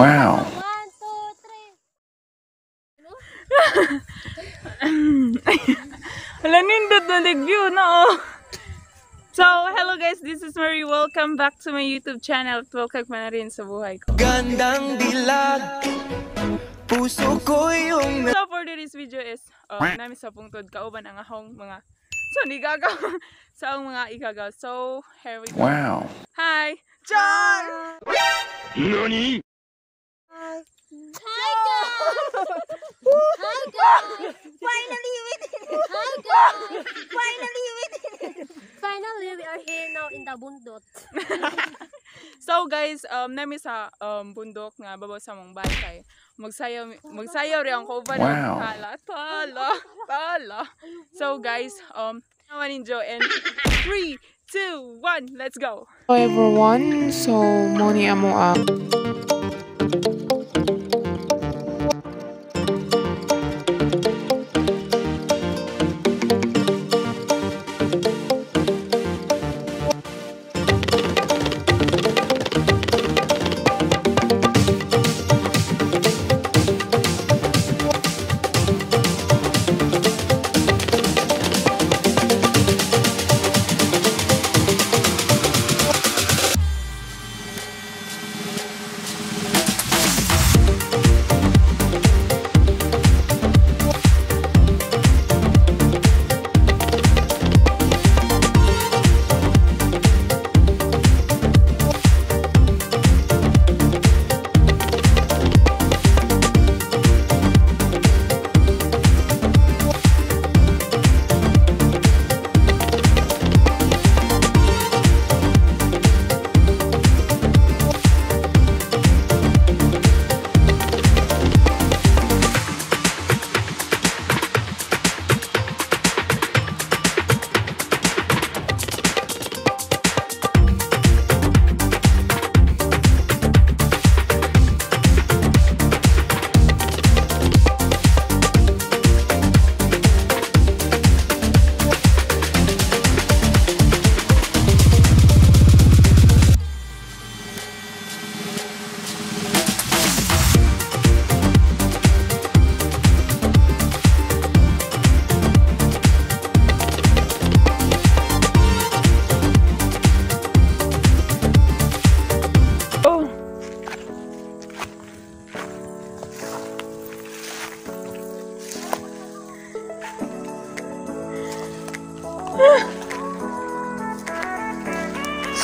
Wow. 1, 2, 3. Wala nindot na view na oh. So, hello guys, this is Marie. Welcome back to my YouTube channel. Welcome na rin sa buhay ko. Gandang dilag, puso ko yung... So, for today's video is, namin sa pungtod, kauban ang ahong mga... So, ni gagaw. Sa ang mga igagaw. So, here we go. Wow. Hi! Char! Nani? Hi guys! Hi guys! Finally we did it! Hi guys! Finally we did it! Finally we are here now in the bundok. So guys, nami sa bundok nga babaw sa mong batay. Magsayaw ri ang kauban. Wow. Tala. So guys, naman ninyo and 3, 2, 1, let's go. Hello everyone, so moni amo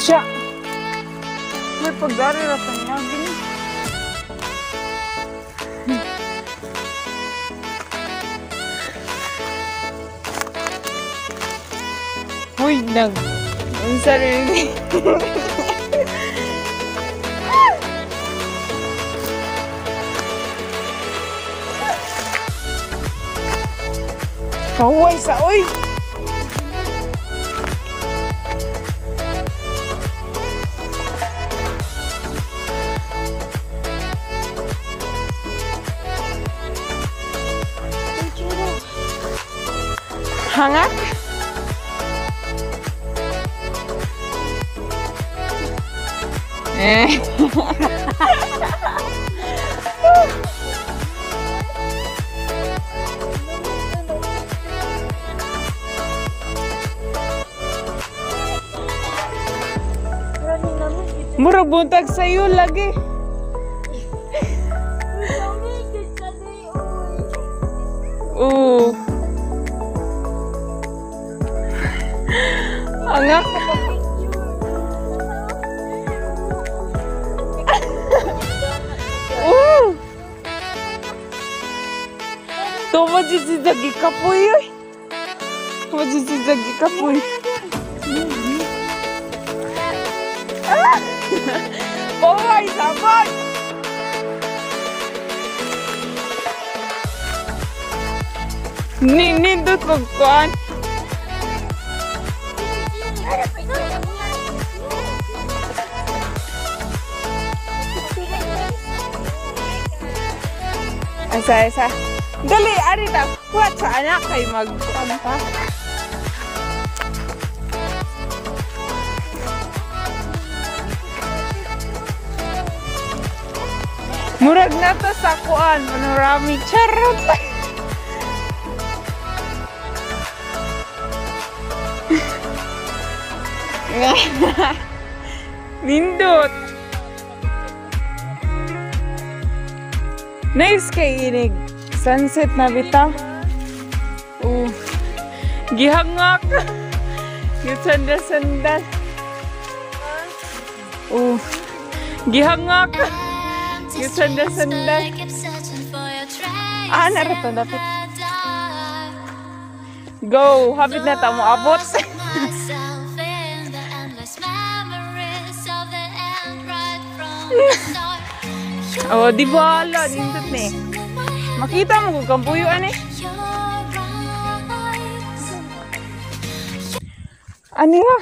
Siya! May pagdari na panyagin. Uy, ang sarili. Kaway sa uy! Hangat? Murag buntag sa'yo lagi. Oo. Angak. Toma dagi kapoy. Toma dagi kapoy. Boy, sabay. Nindot pagkuan. Asa. Dali, ari ta. Kuha sa anak kay mag-ano pa. Murag na to sa kuan, panoramic. Charot! Nindot! Nice kay inig. Sunset na bitaw. Gihangak. Sandal-sandal. Gihangak. Sandal-sandal. Narito dapat. Go! Habit na ta mo abot. Di ba ala, nindot ni. Makita mo kung kampuyuan eh. Ano nga?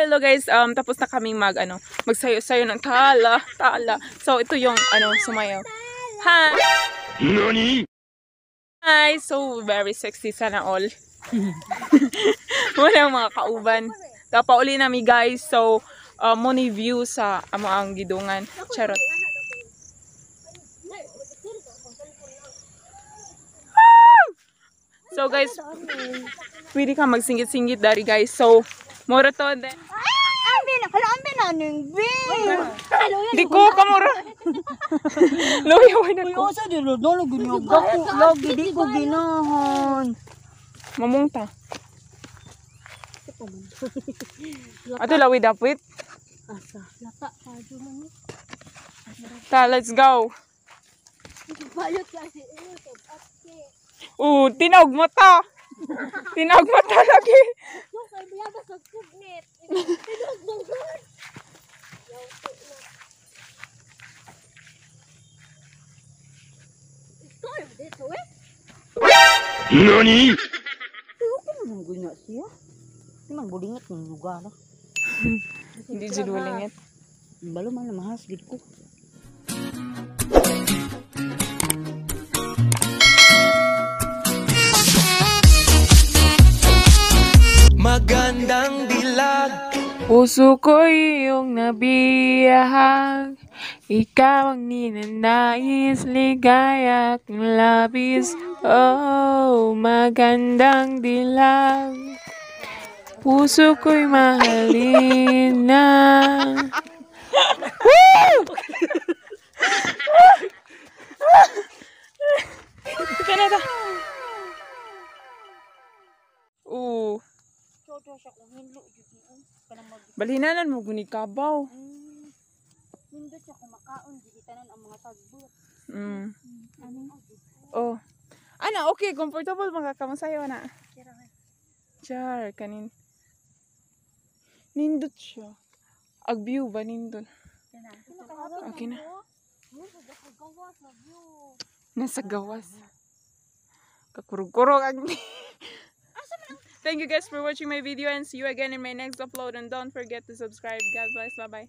Hello guys, tapos na kaming magsayo-sayo ng tala. So ito yung sumayaw. Hi. Nani? Hi, so very sexy sana all. Wala mga kauban. Kapauli nami guys. So muni view sa ang gidungan. Charot. So guys, pwede ka magsingit-singit dari guys. So mura to din. Di ko kamura. Loyaw na ko. Sa dilo dolo ginyo gaku lagi di ko ginahon. Mamungta. Ato lawi dapit. Asa lata padu man. Ta, let's go. Tinawag mo ta. Tinawag mo ta lagi. Nani? Ano gina siya? Timang budingat ng lugar. Hindi judulingit. Balo man mahas gid ko. Magandang dilag. Puso ko iyong nabiyahag, ikaw ang ninanais, ligaya at labis. Oh, magandang dilag, puso ko'y mahalin na. Kanada. Balhinanan mo guni kabaw. Nindot siya kumakaon di tanan ang mga tagbot. Oh. Ana, okay, comfortable makakamasayo na. Char kanin. Nindot siya. Ag view ba nindot? Okay na. Nasa gawas. Kakurog-kurog ang Thank you guys for watching my video and see you again in my next upload, and don't forget to subscribe. God bless. Bye bye.